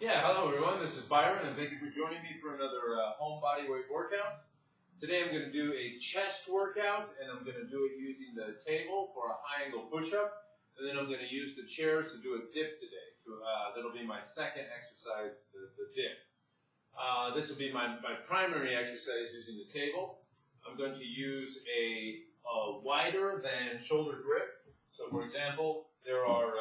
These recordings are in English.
Yeah, hello everyone. This is Byron, and thank you for joining me for another home body weight workout. Today I'm going to do a chest workout, and I'm going to do it using the table for a high angle push-up, and then I'm going to use the chairs to do a dip today. That'll be my second exercise, the dip. This will be my primary exercise using the table. I'm going to use a wider than shoulder grip. So for example, there are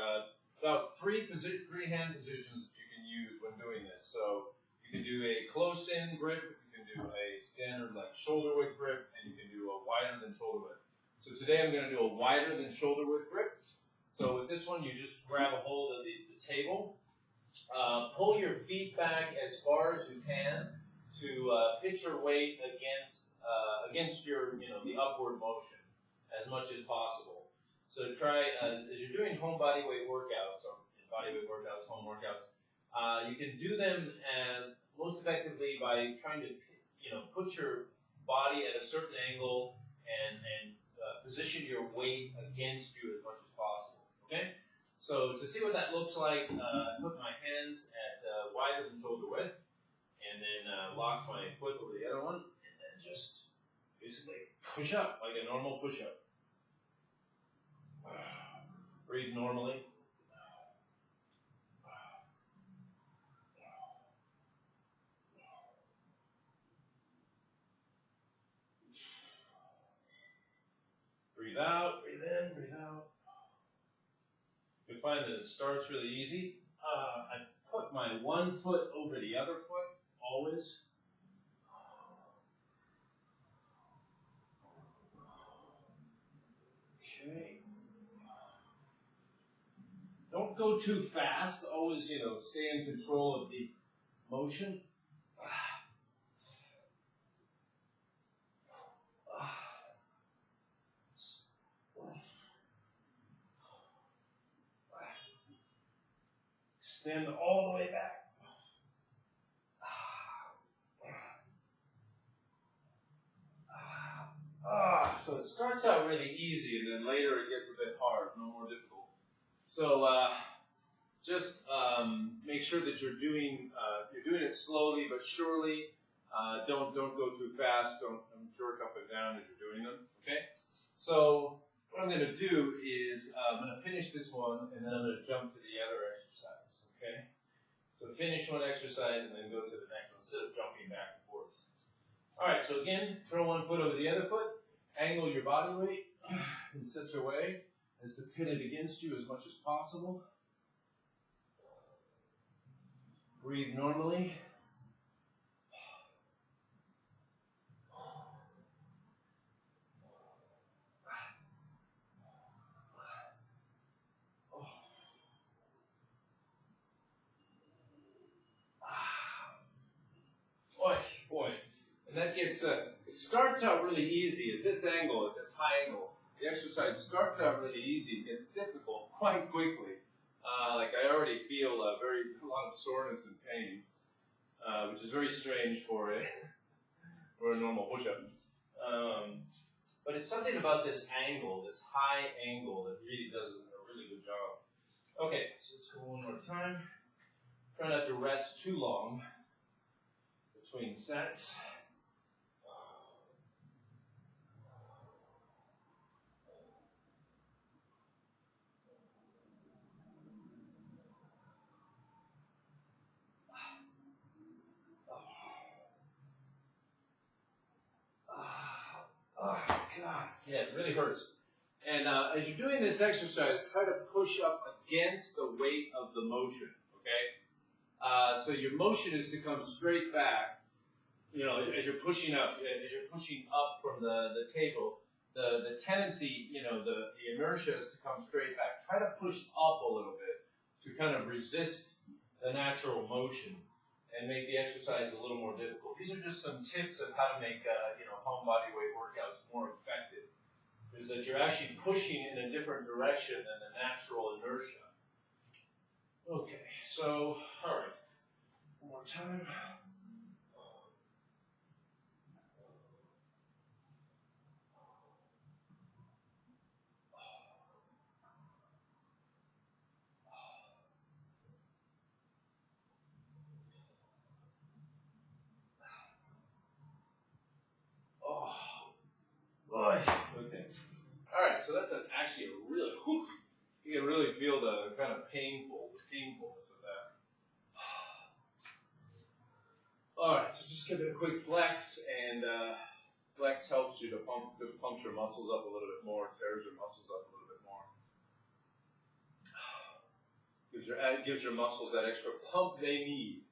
about three hand positions that you can use when doing this. So you can do a close-in grip, you can do a standard like shoulder width grip, and you can do a wider than shoulder width. So today I'm going to do a wider than shoulder width grip. So with this one, you just grab a hold of the table, pull your feet back as far as you can to pitch your weight against your, the upward motion as much as possible. So try, as you're doing home body weight workouts, or body weight workouts, home workouts, you can do them most effectively by trying to, put your body at a certain angle and position your weight against you as much as possible, okay? So to see what that looks like, I put my hands at wider than shoulder width, and then lock my foot over the other one, and then just basically push up like a normal push-up. Breathe normally. Breathe out, breathe in, breathe out. You'll find that it starts really easy. I put my one foot over the other foot, always. Okay. Don't go too fast. Always, stay in control of the motion. Extend all the way back. So it starts out really easy, and then later it gets a bit hard, no more difficult. So just make sure that you're doing it slowly but surely. Don't go too fast. Don't jerk up and down as you're doing them. Okay. So what I'm going to do is I'm going to finish this one, and then I'm going to jump to the other exercise. Okay. So finish one exercise and then go to the next one instead of jumping back and forth. All right. So again, throw one foot over the other foot. Angle your body weight in such a way as to pin it against you as much as possible. Breathe normally. Boy. And that gets, it starts out really easy at this angle, at this high angle. The exercise starts out really easy. It gets difficult quite quickly. Like I already feel a lot of soreness and pain, which is very strange for a normal push-up. But it's something about this angle, this high angle, that really does a really good job. Okay, so let's go one more time. Try not to rest too long between sets. Oh, God. Yeah, it really hurts. And as you're doing this exercise, try to push up against the weight of the motion, okay? So your motion is to come straight back, as you're pushing up, from the table. The tendency, the inertia is to come straight back. Try to push up a little bit to kind of resist the natural motion and make the exercise a little more difficult. These are just some tips of how to make, home body weight workouts more effective. Is that you're actually pushing in a different direction than the natural inertia. Okay, so, all right, one more time. so that's actually a really, whew, you can really feel the kind of painfulness of that. All right, so just give it a quick flex, and flex helps you to pumps your muscles up a little bit more, tears your muscles up a little bit more. Gives your muscles that extra pump they need,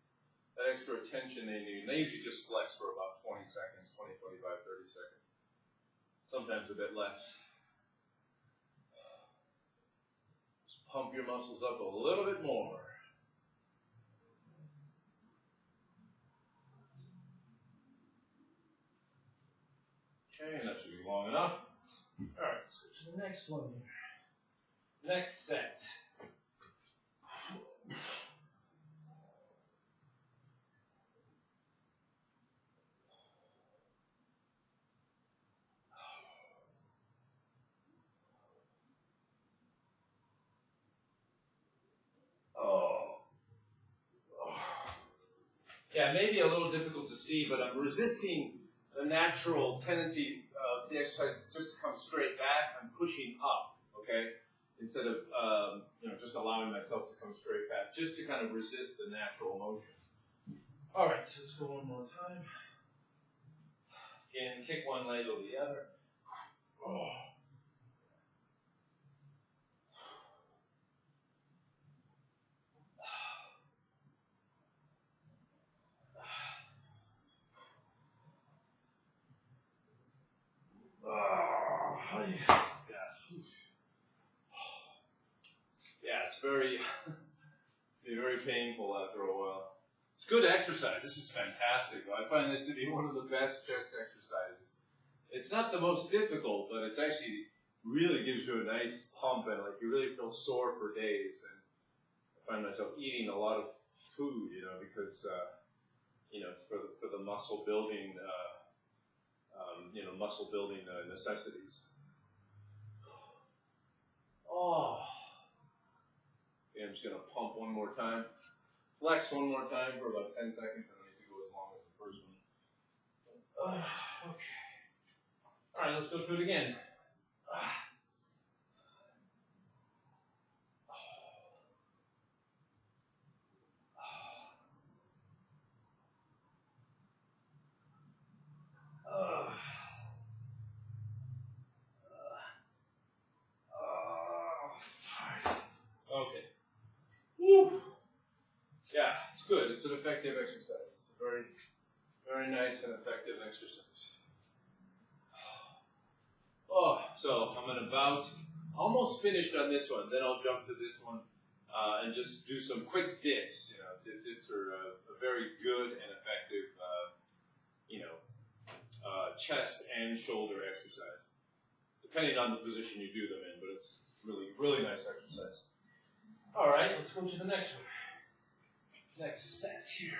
that extra attention they need. And they usually just flex for about 20 seconds, 20, 25, 30 seconds. Sometimes a bit less. Just pump your muscles up a little bit more. Okay, and that should be long enough. All right, let's go to the next one here. Next set. Yeah, maybe a little difficult to see, but I'm resisting the natural tendency of the exercise just to come straight back. I'm pushing up, okay, instead of just allowing myself to come straight back, just to kind of resist the natural motion. All right, so let's go one more time. Again, kick one leg over the other. Oh. Yeah, it's very painful after a while. It's good exercise. This is fantastic. I find this to be one of the best chest exercises. It's not the most difficult, but it's actually really gives you a nice pump, and like you really feel sore for days. And I find myself eating a lot of food, because for the muscle building, necessities. Oh. Okay, I'm just going to pump one more time. Flex one more time for about 10 seconds. I don't need to go as long as the first one. Okay. All right, let's go through it again. Okay. Woo. Yeah, it's good. It's an effective exercise. It's a very, very nice and effective exercise. Oh, so I'm about almost finished on this one. Then I'll jump to this one and just do some quick dips. Dips are a very good and effective, chest and shoulder exercise, depending on the position you do them in. But it's really, really nice exercise. All right, let's go to the next one. Next set here.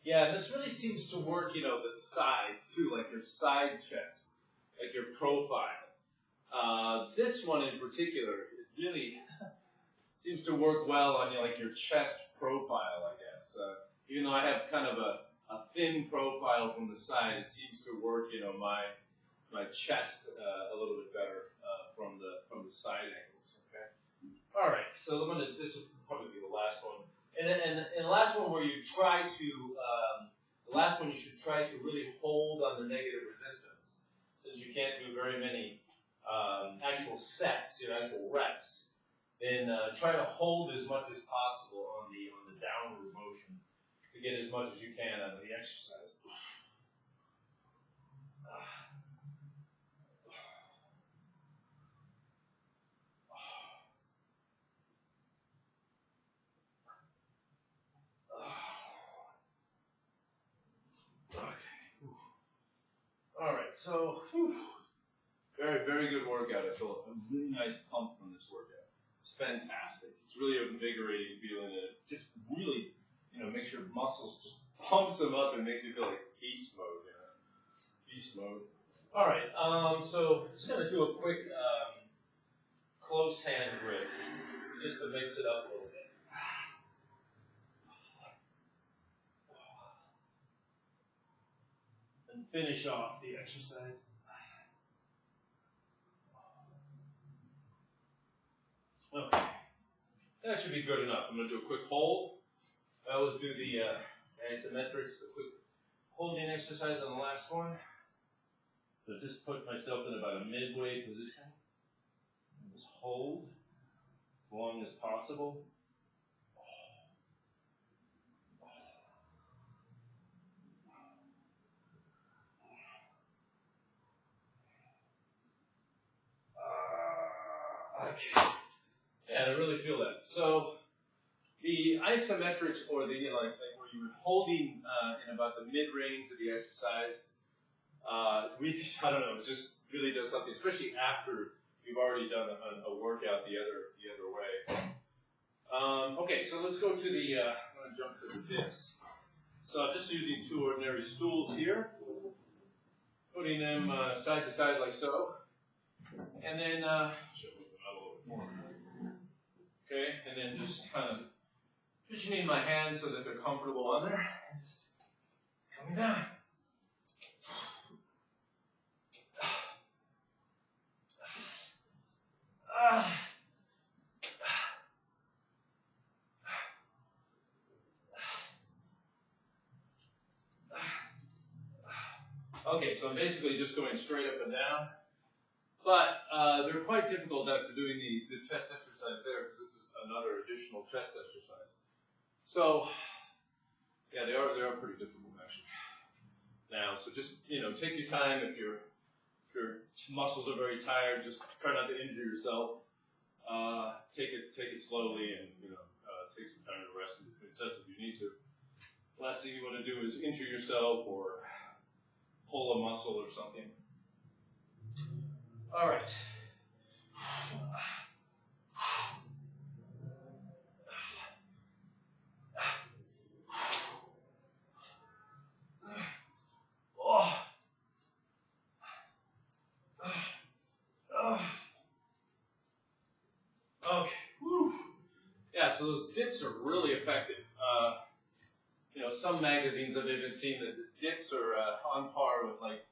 Yeah, this really seems to work, the sides too, like your side chest, like your profile. This one in particular, it really seems to work well on your chest profile, I guess. Even though I have kind of a thin profile from the side, it seems to work, my chest a little bit better from the side angles. Okay. All right. So this will probably be the last one. And the last one where you try to, the last one you should try to really hold on the negative resistance, since you can't do very many actual sets, actual reps. Then try to hold as much as possible on the downward motion to get as much as you can out of the exercise. All right, so very, very good workout. I feel a really nice pump from this workout. It's fantastic. It's really invigorating feeling, and it just really, makes your muscles just pumps them up and makes you feel like beast mode, you know? Beast mode. All right, so just gonna do a quick close hand grip, just to mix it up a little bit. And finish off the exercise. Okay, that should be good enough. I'm gonna do a quick hold. I always do the isometrics, the quick holding exercise on the last one. So just put myself in about a midway position. Just hold as long as possible. Okay. Yeah, I really feel that. So the isometrics, or the like where you're holding in about the mid-range of the exercise, I don't know, it just really does something, especially after you've already done a workout the other way. Okay, so let's go to the. I'm going to jump to the dips. So I'm just using two ordinary stools here, putting them side to side like so, and then okay, and then just kind of positioning my hands so that they're comfortable on there, and just coming down. Okay, so I'm basically just going straight up and down, but they're quite difficult after doing the chest exercise there, because this is another additional chest exercise. So, yeah, they are pretty difficult actually. Now, so just take your time. If your muscles are very tired, just try not to injure yourself. Take it slowly, and take some time to rest in between sets if you need to. Last thing you want to do is injure yourself or pull a muscle or something. All right. Okay. Whew. Yeah, so those dips are really effective. Some magazines have even seen that the dips are on par with like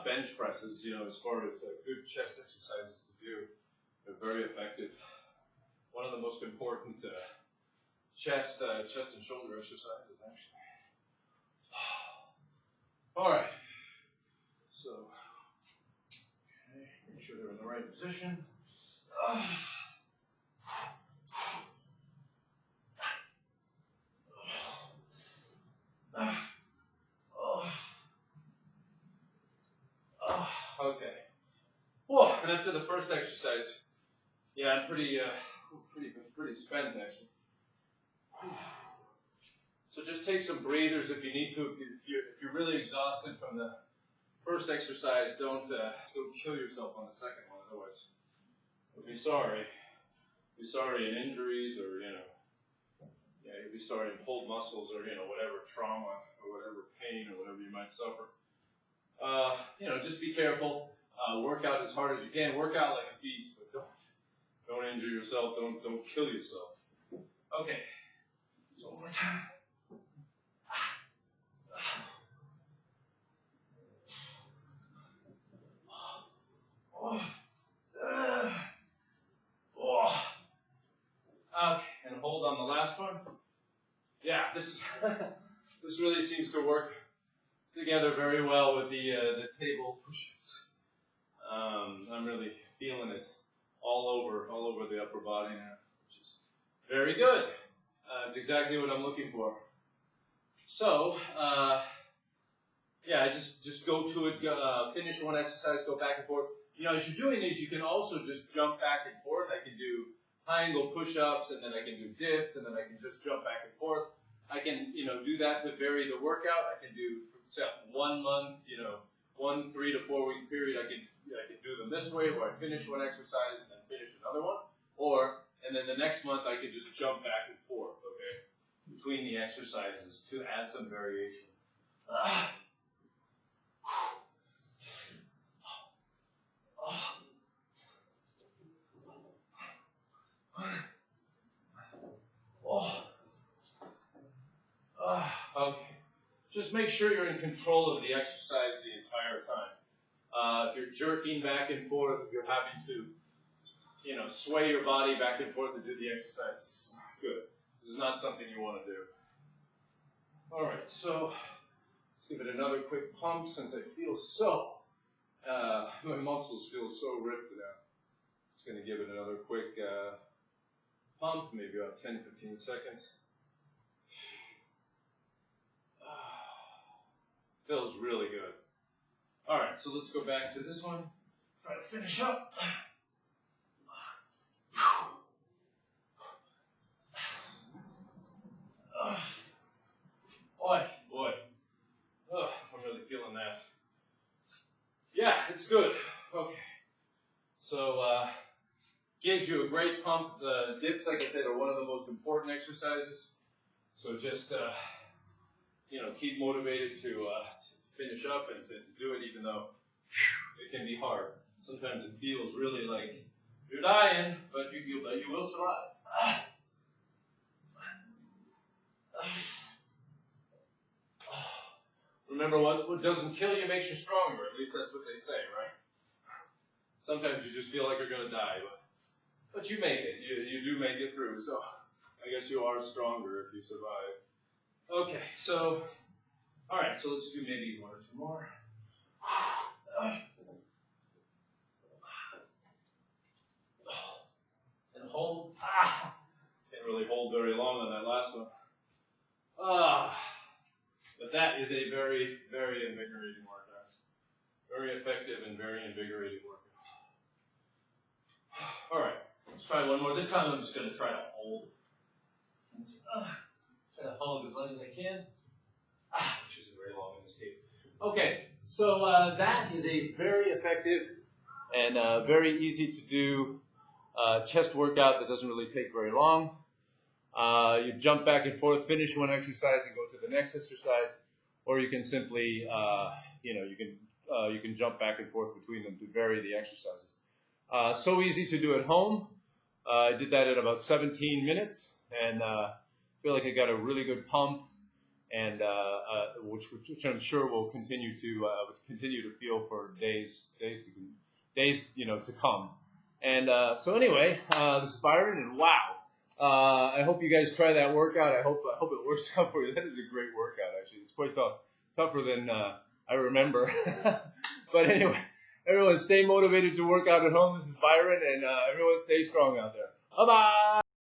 bench presses, as far as good chest exercises to do. They're very effective. One of the most important chest and shoulder exercises, actually. All right. So, okay, make sure they're in the right position. Okay. Whoa, and after the first exercise, yeah, I'm pretty spent actually. So just take some breathers if you need to. If you're really exhausted from the first exercise, don't kill yourself on the second one. Otherwise, you'll be sorry. Be sorry in injuries, or you'll be sorry in pulled muscles, or whatever trauma or whatever pain or whatever you might suffer. Just be careful. Work out as hard as you can. Work out like a beast, but don't injure yourself. Don't kill yourself. Okay. So one more time. Okay, and hold on the last one. Yeah, this really seems to work together very well with the table push-ups. I'm really feeling it all over the upper body now, which is very good. It's exactly what I'm looking for. So, just go to it, finish one exercise, go back and forth. As you're doing these, you can also just jump back and forth. I can do high angle push-ups, and then I can do dips, and then I can just jump back and forth. I can, do that to vary the workout. I can do, for 1 month, 1 3 to 4 week period. I can do them this way, where I finish one exercise and then finish another one. And then the next month I can just jump back and forth, okay? between the exercises to add some variation. Okay. Just make sure you're in control of the exercise the entire time. If you're jerking back and forth, if you're having to, sway your body back and forth to do the exercise, it's not good. This is not something you want to do. All right, so let's give it another quick pump since I feel my muscles feel so ripped now. Just going to give it another quick pump, maybe about 10-15 seconds. Feels really good. All right, so let's go back to this one. Try to finish up. Boy. I'm really feeling that. Yeah, it's good. Okay. So, gives you a great pump. The dips, like I said, are one of the most important exercises. So just, keep motivated to finish up and to do it, even though it can be hard. Sometimes it feels really like you're dying, but you will survive. Remember, what doesn't kill you makes you stronger. At least that's what they say, right? Sometimes you just feel like you're going to die, but you make it. You do make it through, so I guess you are stronger if you survive. Okay, so, all right, so let's do maybe one or two more. And hold. Didn't really hold very long on that last one. But that is a very, very invigorating workout. Very effective and very invigorating workout. All right, let's try one more. This time I'm just going to try to hold. Try to hold as long as I can. Which isn't very long in this case. Okay, so that is a very effective and very easy to do chest workout that doesn't really take very long. You jump back and forth, finish one exercise and go to the next exercise, or you can simply, you can jump back and forth between them to vary the exercises. So easy to do at home. I did that in about 17 minutes, and feel like I got a really good pump, and which I'm sure will continue to feel for days to come. And so anyway, this is Byron, and wow. I hope you guys try that workout. I hope it works out for you. That is a great workout, actually. It's quite tougher than I remember. But anyway, everyone stay motivated to work out at home. This is Byron, and everyone stay strong out there. Bye-bye.